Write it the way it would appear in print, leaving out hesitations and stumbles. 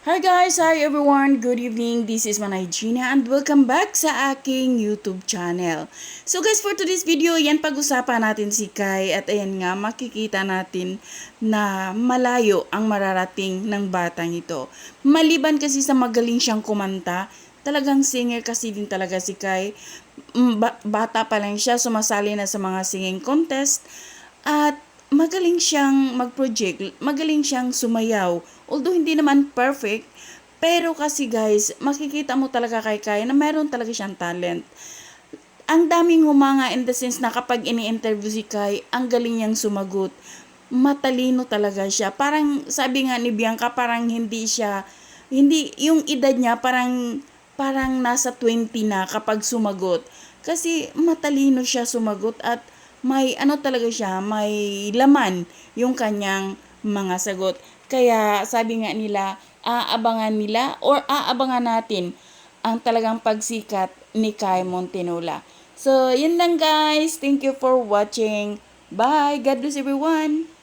Hi guys! Hi everyone! Good evening! This is Manay Gina and welcome back sa aking YouTube channel. So guys, for today's video, yan pag-usapan natin si Kai at ayan nga, makikita natin na malayo ang mararating ng batang ito. Maliban kasi sa magaling siyang kumanta, talagang singer kasi din talaga si Kai. Bata pa lang siya, sumasali na sa mga singing contest at magaling siyang mag-project, magaling siyang sumayaw. Although hindi naman perfect, pero kasi guys, makikita mo talaga kay Kaya na meron talaga siyang talent. Ang daming humanga in the sense na kapag ini-interview si Kai, ang galing niyang sumagot. Matalino talaga siya. Parang sabi nga ni Bianca, parang hindi, yung edad niya parang nasa 20 na kapag sumagot. Kasi matalino siya sumagot at may ano talaga siya, may laman yung kanyang mga sagot. Kaya sabi nga nila, aabangan natin ang talagang pagsikat ni Kai Montinola. So, yun lang guys. Thank you for watching. Bye! God bless everyone!